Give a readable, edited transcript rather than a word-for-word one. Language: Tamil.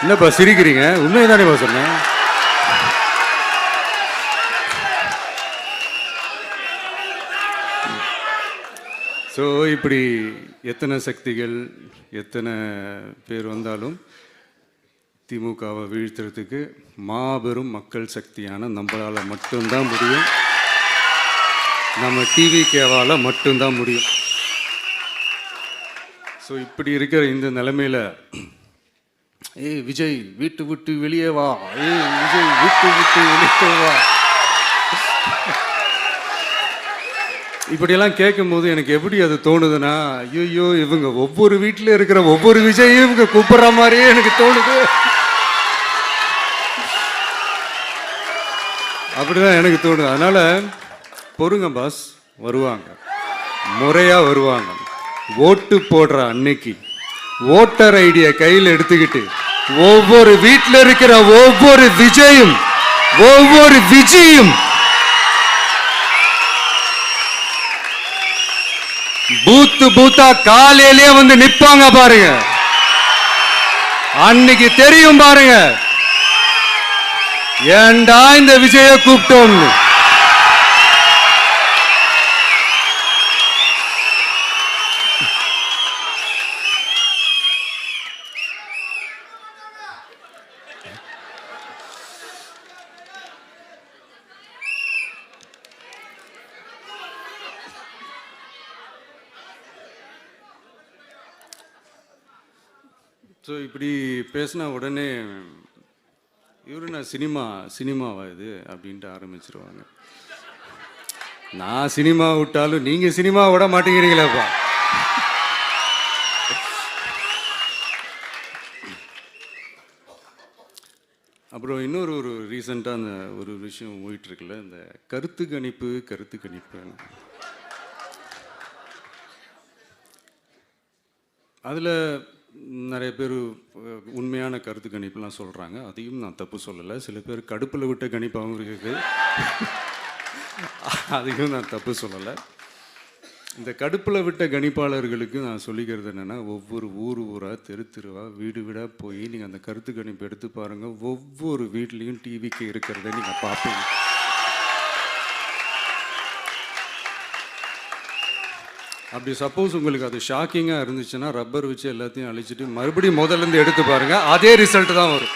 என்னப்பா சிரிக்கிறீங்க? உண்மையை தானேப்பா சொன்னேன். ஸோ இப்படி எத்தனை சக்திகள் எத்தனை பேர் வந்தாலும் திமுகவை வீழ்த்துறதுக்கு மாபெரும் மக்கள் சக்தியான நம்மளால் மட்டும்தான் முடியும். நம்ம டிவிகேவால் மட்டும்தான் முடியும். ஸோ இப்படி இருக்கிற இந்த நிலைமையில் ஏய் விஜய் வீட்டு விட்டு வெளியே வா, ஏய் விஜய் வீட்டு விட்டு வெளியே வா, இப்படியெல்லாம் கேட்கும்போது எனக்கு எப்படி அது தோணுதுன்னா, ஐயோ இவங்க ஒவ்வொரு வீட்டில் இருக்கிற ஒவ்வொரு விஜயும் இவங்க கூப்பிடுற மாதிரியே எனக்கு தோணுது. அப்படிதான் எனக்கு தோணுது. அதனால பொறுங்க பாஸ், வருவாங்க, முறையா வருவாங்க. ஓட்டு போடுற அன்னைக்கு ஓட்டர் ஐடியை கையில் எடுத்துக்கிட்டு ஒவ்வொரு வீட்டில் இருக்கிற ஒவ்வொரு விஜயும் ஒவ்வொரு விஜயும் பூத்து பூத்தா காலையிலே வந்து நிப்பாங்க பாருங்க. அன்னைக்கு தெரியும் பாருங்க, ஏண்டா இந்த விஜய கூப்பிட்டோம். ஸோ இப்படி பேசினா உடனே இவரு நான் சினிமாவா இது அப்படின்ட்டு ஆரம்பிச்சிருவாங்க. நான் சினிமா விட்டாலும் நீங்க சினிமா விட மாட்டேங்கிறீங்களேப்பா. அப்புறம் இன்னொரு ரீசெண்டாக அந்த ஒரு விஷயம் போயிட்டு இருக்குல்ல, இந்த கருத்து கணிப்பு அதில் நிறைய பேர் உண்மையான கருத்து கணிப்புலாம் சொல்கிறாங்க. அதையும் நான் தப்பு சொல்லலை. சில பேர் கடுப்பில் விட்ட கணிப்பாகவும் இருக்குது, அதையும் நான் தப்பு சொல்லலை. இந்த கடுப்பில் விட்ட கணிப்பாளர்களுக்கு நான் சொல்லிக்கிறது என்னென்னா, ஒவ்வொரு ஊராக தெருவாக வீடு வீடாக போய் நீங்கள் அந்த கருத்து கணிப்பு எடுத்து பாருங்கள். ஒவ்வொரு வீட்லேயும் டிவிக்கு இருக்கிறத நீங்கள் பார்ப்பீங்க. அப்படி சப்போஸ் உங்களுக்கு அது ஷாக்கிங்காக இருந்துச்சுன்னா ரப்பர் வச்சு எல்லாத்தையும் அழிச்சிட்டு மறுபடியும் முதல்லேருந்து எடுத்து பாருங்கள், அதே ரிசல்ட் தான் வரும்.